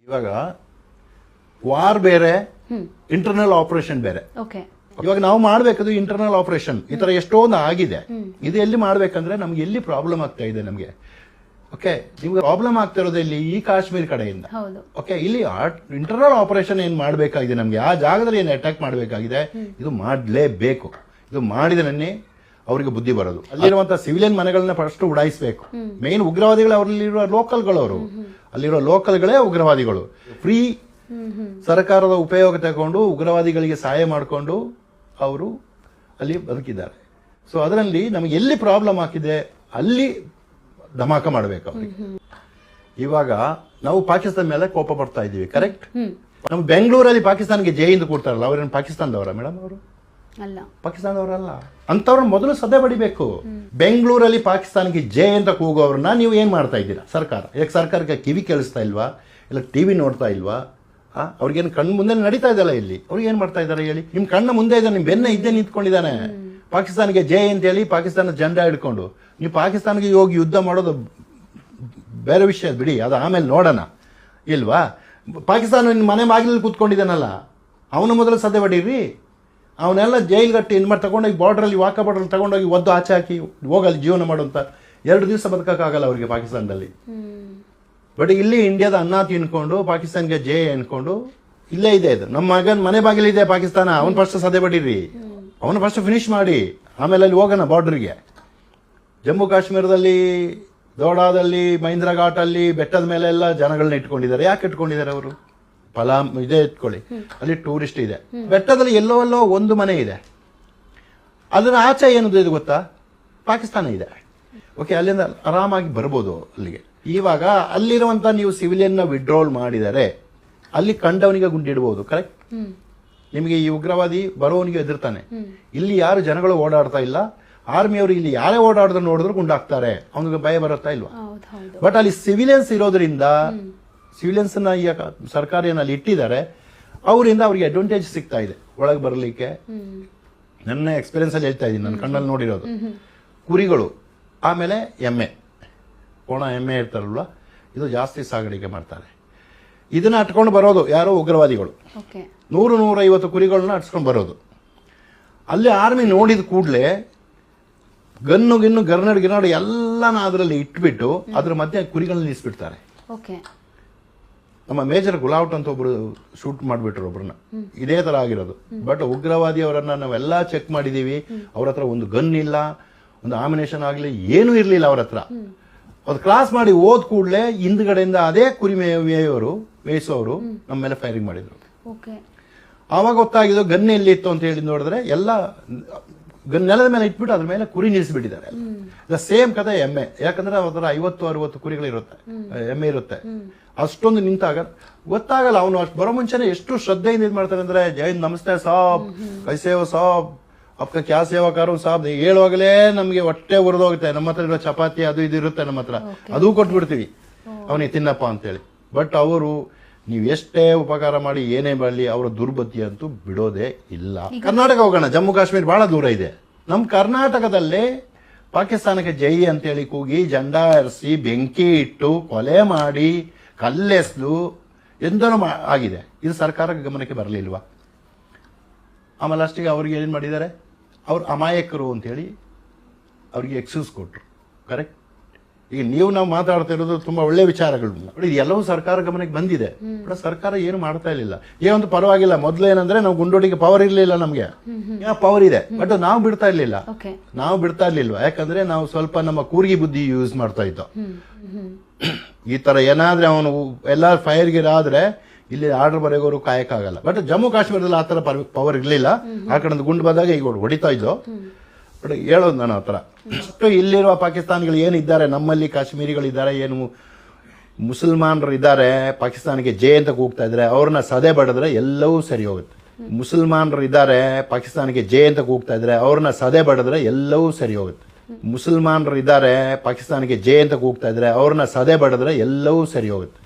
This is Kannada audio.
ಇವಾಗ ವಾರ್ ಬೇರೆ, ಇಂಟರ್ನಲ್ ಆಪರೇಷನ್ ಬೇರೆ. ಇವಾಗ ನಾವು ಮಾಡ್ಬೇಕದು ಇಂಟರ್ನಲ್ ಆಪರೇಷನ್. ಈ ತರ ಎಷ್ಟೊಂದು ಆಗಿದೆ. ಇದು ಎಲ್ಲಿ ಮಾಡ್ಬೇಕಂದ್ರೆ ನಮ್ಗೆ ಎಲ್ಲಿ ಪ್ರಾಬ್ಲಮ್ ಆಗ್ತಾ ಇದೆ ನಮ್ಗೆ. ಓಕೆ, ನಿಮ್ಗೆ ಪ್ರಾಬ್ಲಮ್ ಆಗ್ತಾ ಇರೋದು ಇಲ್ಲಿ ಈ ಕಾಶ್ಮೀರ್ ಕಡೆಯಿಂದ. ಓಕೆ, ಇಲ್ಲಿ ಇಂಟರ್ನಲ್ ಆಪರೇಷನ್ ಏನ್ ಮಾಡ್ಬೇಕಾಗಿದೆ ನಮ್ಗೆ, ಆ ಜಾಗದಲ್ಲಿ ಏನ್ ಅಟ್ಯಾಕ್ ಮಾಡ್ಬೇಕಾಗಿದೆ, ಇದು ಮಾಡ್ಲೇಬೇಕು. ಇದು ಮಾಡಿದ್ರೆ ಅವರಿಗೆ ಬುದ್ಧಿ ಬರೋದು. ಅಲ್ಲಿರುವಂತಹ ಸಿವಿಲಿಯನ್ ಮನೆಗಳನ್ನ ಫಸ್ಟ್ ಉಡಾಯಿಸಬೇಕು. ಮೇನ್ ಉಗ್ರವಾದಿಗಳು ಅವರಲ್ಲಿರುವ ಲೋಕಲ್ಗಳು, ಅವರು ಅಲ್ಲಿರೋ ಲೋಕಲ್ಗಳೇ ಉಗ್ರವಾದಿಗಳು. ಫ್ರೀ ಸರ್ಕಾರದ ಉಪಯೋಗ ತಗೊಂಡು ಉಗ್ರವಾದಿಗಳಿಗೆ ಸಹಾಯ ಮಾಡಿಕೊಂಡು ಅವರು ಅಲ್ಲಿ ಬದುಕಿದ್ದಾರೆ. ಸೊ ಅದರಲ್ಲಿ ನಮಗೆ ಎಲ್ಲಿ ಪ್ರಾಬ್ಲಮ್ ಆಗಿದೆ ಅಲ್ಲಿ ಧಮಾಕ ಮಾಡಬೇಕು ಅವ್ರಿಗೆ. ಇವಾಗ ನಾವು ಪಾಕಿಸ್ತಾನ ಮೇಲೆ ಕೋಪ ಪಡ್ತಾ ಇದ್ದೀವಿ, ಕರೆಕ್ಟ್? ನಮ್ಮ ಬೆಂಗಳೂರಲ್ಲಿ ಪಾಕಿಸ್ತಾನಿಗೆ ಜೈ ಎಂದು ಕೊಡ್ತಾರಲ್ಲ, ಅವ್ರೇನು ಪಾಕಿಸ್ತಾನದವರ ಮೇಡಮ್? ಅವರು ಪಾಕಿಸ್ತಾನದವರಲ್ಲ. ಅಂತವ್ರನ್ನ ಮೊದಲು ಸದೆ ಬಡಿಬೇಕು. ಬೆಂಗಳೂರಲ್ಲಿ ಪಾಕಿಸ್ತಾನಿಗೆ ಜೈ ಅಂತ ಕೂಗೋವ್ರನ್ನ ನೀವು ಏನ್ ಮಾಡ್ತಾ ಇದ್ದೀರಾ ಸರ್ಕಾರ? ಯಾಕೆ ಸರ್ಕಾರಕ್ಕೆ ಕಿವಿ ಕೇಳಿಸ್ತಾ ಇಲ್ವಾ? ಇಲ್ಲ ಟಿವಿ ನೋಡ್ತಾ ಇಲ್ವಾ? ಅವ್ರಿಗೇನು ಕಣ್ಣು ಮುಂದೆ ನಡೀತಾ ಇದಲ್ಲ ಇಲ್ಲಿ? ಅವ್ರಿಗೆ ಏನ್ ಮಾಡ್ತಾ ಇದಾರೆ ಹೇಳಿ? ನಿಮ್ ಕಣ್ಣ ಮುಂದೆ ಇದ್ದಾನೆ, ನಿಮ್ ಬೆನ್ನ ಇದ್ದೇ ನಿಂತ್ಕೊಂಡಿದ್ದಾನೆ. ಪಾಕಿಸ್ತಾನಿಗೆ ಜೈ ಅಂತ ಹೇಳಿ ಪಾಕಿಸ್ತಾನ ಜೆಂಡಾ ಹಿಡ್ಕೊಂಡು ನೀವು ಪಾಕಿಸ್ತಾನಿಗೆ ಹೋಗಿ ಯುದ್ಧ ಮಾಡೋದು ಬೇರೆ ವಿಷಯ ಬಿಡಿ, ಅದು ಆಮೇಲೆ ನೋಡೋಣ, ಇಲ್ವಾ? ಪಾಕಿಸ್ತಾನ ಮನೆ ಬಾಗಿಲಲ್ಲಿ ಕೂತ್ಕೊಂಡಿದ್ದಾನಲ್ಲ, ಅವನ ಮೊದಲು ಸದೆ ಬಡೀರಿ. ಅವನ್ನೆಲ್ಲ ಜೈಲ್ಗಟ್ಟಿ ಇನ್ ಮಾಡಿ ತಗೊಂಡೋಗಿ ಬಾರ್ಡ್ರಲ್ಲಿ, ವಾಕಾ ಬಾರ್ಡ್ರಲ್ಲಿ ತಗೊಂಡೋಗಿ ಒದ್ದು ಆಚೆ ಹಾಕಿ ಹೋಗಲ್ಲಿ ಜೀವನ ಮಾಡುವಂತ 2 ದಿವಸ ಬದುಕಕ್ಕಾಗಲ್ಲ ಅವರಿಗೆ ಪಾಕಿಸ್ತಾನದಲ್ಲಿ. ಬಟ್ ಇಲ್ಲಿ ಇಂಡಿಯಾದ ಅನ್ನ ತಿನ್ಕೊಂಡು ಪಾಕಿಸ್ತಾನ್ಗೆ ಜೈ ಅನ್ಕೊಂಡು ಇಲ್ಲೇ ಇದೆ. ಇದು ನಮ್ಮ ಮಗನ್ ಮನೆ ಬಾಗಿಲಿದೆ ಪಾಕಿಸ್ತಾನ, ಅವನ್ ಫಸ್ಟ್ ಸದೆ ಬಡೀರಿ, ಅವನು ಫಸ್ಟ್ ಫಿನಿಶ್ ಮಾಡಿ, ಆಮೇಲೆ ಅಲ್ಲಿ ಹೋಗೋಣ ಬಾರ್ಡರ್ಗೆ. ಜಮ್ಮು ಕಾಶ್ಮೀರದಲ್ಲಿ, ದೋಡಾದಲ್ಲಿ, ಮಹೀಂದ್ರ ಘಾಟಲ್ಲಿ, ಬೆಟ್ಟದ ಮೇಲೆ ಎಲ್ಲ ಜನಗಳನ್ನ ಇಟ್ಕೊಂಡಿದ್ದಾರೆ. ಯಾಕೆ ಇಟ್ಕೊಂಡಿದ್ದಾರೆ ಅವರು? ಇದೇ ಇಟ್ಕೊಳ್ಳಿ, ಅಲ್ಲಿ ಟೂರಿಸ್ಟ್ ಇದೆ. ಬೆಟ್ಟದಲ್ಲಿ ಎಲ್ಲೋ ಒಂದು ಮನೆ ಇದೆ, ಅದರ ಆಚೆ ಏನದು ಇದು ಗೊತ್ತಾ? ಪಾಕಿಸ್ತಾನ ಇದೆ. ಓಕೆ, ಅಲ್ಲಿಂದ ಆರಾಮಾಗಿ ಬರ್ಬೋದು ಅಲ್ಲಿಗೆ. ಇವಾಗ ಅಲ್ಲಿರುವಂತ ನೀವು ಸಿವಿಲಿಯನ್ ನ ವಿಡ್ರಾಲ್ ಮಾಡಿದರೆ ಅಲ್ಲಿ ಕಂಡವನಿಗೆ ಗುಂಡಿಡ್ಬೋದು, ಕರೆಕ್ಟ್? ನಿಮಗೆ ಈ ಉಗ್ರವಾದಿ ಬರೋವನಿಗೆ ಎದುರ್ತಾನೆ. ಇಲ್ಲಿ ಯಾರು ಜನಗಳು ಓಡಾಡ್ತಾ ಇಲ್ಲ, ಆರ್ಮಿಯವರು ಇಲ್ಲಿ ಯಾರೇ ಓಡಾಡಿದ್ರು ನೋಡಿದ್ರು ಗುಂಡಾಕ್ತಾರೆ, ಅವನಿಗೆ ಭಯ ಬರುತ್ತಾ ಇಲ್ವಾ? ಬಟ್ ಅಲ್ಲಿ ಸಿವಿಲಿಯನ್ಸ್ ಇರೋದ್ರಿಂದ, ಸಿವಿಲಿಯನ್ಸ್ ನ ಈ ಸರ್ಕಾರ ಏನಲ್ಲಿ ಇಟ್ಟಿದ್ದಾರೆ, ಅವರಿಂದ ಅವ್ರಿಗೆ ಅಡ್ವಾಂಟೇಜ್ ಸಿಗ್ತಾ ಇದೆ ಒಳಗೆ ಬರಲಿಕ್ಕೆ. ನನ್ನ ಎಕ್ಸ್ಪೀರಿಯನ್ಸ್ ಅಲ್ಲಿ ಹೇಳ್ತಾ ಇದ್ದೀನಿ, ನನ್ನ ಕಣ್ಣಲ್ಲಿ ನೋಡಿರೋದು. ಕುರಿಗಳು, ಆಮೇಲೆ ಎಮ್ಮೆ, ಕೋಣ ಎಮ್ಮೆ ಇರ್ತಾರಲ್ವ, ಇದು ಜಾಸ್ತಿ ಸಾಗಾಣಿಕೆ ಮಾಡ್ತಾರೆ. ಇದನ್ನ ಅಟ್ಕೊಂಡು ಬರೋದು ಯಾರೋ ಉಗ್ರವಾದಿಗಳು. 100-150 ಕುರಿಗಳನ್ನ ಅಟ್ಸ್ಕೊಂಡು ಬರೋದು. ಅಲ್ಲಿ ಆರ್ಮಿ ನೋಡಿದ ಕೂಡಲೇ ಗನ್ನು ಗರ್ನಾಡು ಎಲ್ಲಾನ ಅದರಲ್ಲಿ ಇಟ್ಬಿಟ್ಟು ಅದ್ರ ಮಧ್ಯೆ ಕುರಿಗಳನ್ನ ನಿಲ್ಲಿಸ್ಬಿಡ್ತಾರೆ. ನಮ್ಮ ಮೇಜರ್ ಗುಲಾವಟ್ ಅಂತ ಒಬ್ರು ಶೂಟ್ ಮಾಡ್ಬಿಟ್ರು ಒಬ್ರನ್ನ, ಇದೇ ತರ ಆಗಿರೋದು. ಬಟ್ ಉಗ್ರವಾದಿ ಅವರನ್ನ ನಾವೆಲ್ಲಾ ಚೆಕ್ ಮಾಡಿದೀವಿ. ಅವ್ರ ಹತ್ರ ಒಂದು ಗನ್ ಇಲ್ಲ, ಒಂದು ಆಮಿನೇಷನ್ ಆಗ್ಲಿ, ಏನೂ ಇರ್ಲಿಲ್ಲ ಅವ್ರ ಹತ್ರ. ಅದು ಕ್ರಾಸ್ ಮಾಡಿ ಹೋದ್ ಕೂಡಲೇ ಹಿಂದ್ಗಡೆಯಿಂದ ಅದೇ ಕುರಿ ಮೇಯಿಸೋರು ನಮ್ಮ ಮೇಲೆ ಫೈರಿಂಗ್ ಮಾಡಿದ್ರು. ಆವಾಗ ಗೊತ್ತಾಗಿದ್ದು ಗನ್ ಎಲ್ಲಿ ಇತ್ತು ಅಂತ ಹೇಳಿ ನೋಡಿದ್ರೆ ಎಲ್ಲ ನೆಲದ ಮೇಲೆ ಇಟ್ಬಿಟ್ಟು ಅದ್ರ ಮೇಲೆ ಕುರಿ ನಿಲ್ಲಿಸ್ಬಿಟ್ಟಿದ್ದಾರೆ. ಸೇಮ್ ಕಥೆ ಎಮ್ಮೆ. ಯಾಕಂದ್ರೆ ಅವ್ರ 50-60 ಕುರಿಗಳಿರುತ್ತೆ, ಎಮ್ಮೆ ಇರುತ್ತೆ. ಅಷ್ಟೊಂದು ನಿಂತಾಗ ಗೊತ್ತಾಗಲ್ಲ. ಅವನು ಅಷ್ಟು ಬರೋ ಮುಂಚೆನೆ ಎಷ್ಟು ಶ್ರದ್ಧೆಯಿಂದ ಇದು ಮಾಡ್ತಾರೆ ಅಂದ್ರೆ, ಜೈ ನಮಸ್ತೆ ಸಾಬ್, ಕೈಸೇವ ಸಾಬ್, ಅಪ್ಪ ಕ್ಯಾ ಸೇವಾಕಾರು ಸಾಬ್ ಹೇಳುವಾಗಲೇ ನಮ್ಗೆ ಹೊಟ್ಟೆ ಉರಿದೋಗುತ್ತೆ. ನಮ್ಮ ಹತ್ರ ಇರೋ ಚಪಾತಿ ಅದು ಇದು ಇರುತ್ತೆ ನಮ್ಮ ಹತ್ರ, ಅದು ಕೊಟ್ಬಿಡ್ತೀವಿ ಅವನಿಗೆ ತಿನ್ನಪ್ಪ ಅಂತೇಳಿ. ಬಟ್ ಅವರು ನೀವು ಎಷ್ಟೇ ಉಪಕಾರ ಮಾಡಿ ಏನೇ ಮಾಡಲಿ ಅವರ ದುರ್ಬುದ್ಧಿ ಅಂತೂ ಬಿಡೋದೇ ಇಲ್ಲ. ಕರ್ನಾಟಕ ಹೋಗೋಣ, ಜಮ್ಮು ಕಾಶ್ಮೀರ ಬಹಳ ದೂರ ಇದೆ. ನಮ್ಮ ಕರ್ನಾಟಕದಲ್ಲೇ ಪಾಕಿಸ್ತಾನಕ್ಕೆ ಜೈ ಅಂತೇಳಿ ಕೂಗಿ, ಜೆಂಡಾ ಏರಿಸಿ, ಬೆಂಕಿ ಇಟ್ಟು, ಕೊಲೆ ಮಾಡಿ, ಕಲ್ಲೆಸ್ಲು ಎಂದನೂ ಆಗಿದೆ. ಇದು ಸರ್ಕಾರಕ್ಕೆ ಗಮನಕ್ಕೆ ಬರಲಿಲ್ವಾ? ಆಮೇಲೆ ಅಷ್ಟಿಗೆ ಅವ್ರಿಗೆ ಏನ್ ಮಾಡಿದ್ದಾರೆ, ಅವ್ರು ಅಮಾಯಕರು ಅಂತೇಳಿ ಅವ್ರಿಗೆ ಎಕ್ಸ್ಕ್ಯೂಸ್ ಕೊಟ್ರು, ಕರೆಕ್ಟ್? ಈಗ ನಾವು ಮಾತಾಡ್ತಾ ಇರೋದು ತುಂಬಾ ಒಳ್ಳೆ ವಿಚಾರಗಳು, ಎಲ್ಲವೂ ಸರ್ಕಾರ ಗಮನಕ್ಕೆ ಬಂದಿದೆ. ಬಟ್ ಸರ್ಕಾರ ಏನು ಮಾಡ್ತಾ ಇರಲಿಲ್ಲ. ಏನಂತೂ ಪರವಾಗಿಲ್ಲ. ಮೊದಲು ಏನಂದ್ರೆ ನಾವು ಗುಂಡೋಟಿಗೆ ಪವರ್ ಇರ್ಲಿಲ್ಲ, ನಮ್ಗೆ ಪವರ್ ಇದೆ, ಬಟ್ ನಾವು ಬಿಡ್ತಾ ಇರ್ಲಿಲ್ವಾ? ಯಾಕಂದ್ರೆ ನಾವು ಸ್ವಲ್ಪ ನಮ್ಮ ಕೂರ್ಗಿ ಬುದ್ಧಿ ಯೂಸ್ ಮಾಡ್ತಾ ಇದ್ದೋ. ಈ ತರ ಏನಾದ್ರೆ ಅವನು ಎಲ್ಲಾ ಫೈರ್ ಗಿರ್ ಆದ್ರೆ ಇಲ್ಲಿ ಆರ್ಡರ್ ಬರೆಗೋರು ಕಾಯಕ್ಕಾಗಲ್ಲ. ಬಟ್ ಜಮ್ಮು ಕಾಶ್ಮೀರದಲ್ಲಿ ಆ ತರ ಪವರ್ ಇರ್ಲಿಲ್ಲ. ಆ ಕಡೆ ಗುಂಡು ಬಂದಾಗ ಈಗ ಹೊಡಿತಾ ಇದ್ದೋ. ಬಟ್ ಹೇಳೋದು ನಾನು ಆ ತರ ಅಷ್ಟು ಇಲ್ಲಿರುವ ಪಾಕಿಸ್ತಾನಿಗಳು ಏನಿದ್ದಾರೆ, ನಮ್ಮಲ್ಲಿ ಕಾಶ್ಮೀರಿಗಳಿದ್ದಾರೆ, ಏನು ಮುಸಲ್ಮಾನರು ಇದ್ದಾರೆ, ಪಾಕಿಸ್ತಾನಿಗೆ ಜೈ ಅಂತ ಕೂಗ್ತಾ ಇದ್ರೆ ಅವ್ರನ್ನ ಸದೆ ಬಡಿದ್ರೆ ಎಲ್ಲವೂ ಸರಿ ಹೋಗುತ್ತೆ. ಮುಸಲ್ಮಾನರು ಇದ್ದಾರೆ, ಪಾಕಿಸ್ತಾನಿಗೆ ಜೈ ಅಂತ ಕೂಗ್ತಾ ಇದ್ರೆ ಅವ್ರನ್ನ ಸದೆ ಬಡಿದ್ರೆ ಎಲ್ಲವೂ ಸರಿ ಹೋಗುತ್ತೆ. ಮುಸಲ್ಮಾನರು ಇದ್ದಾರೆ, ಪಾಕಿಸ್ತಾನಿಗೆ ಜೈ ಅಂತ ಕೂಗ್ತಾ ಇದ್ರೆ ಅವ್ರನ್ನ ಸದೆ ಬಡಿದ್ರೆ ಎಲ್ಲವೂ ಸರಿ ಹೋಗುತ್ತೆ.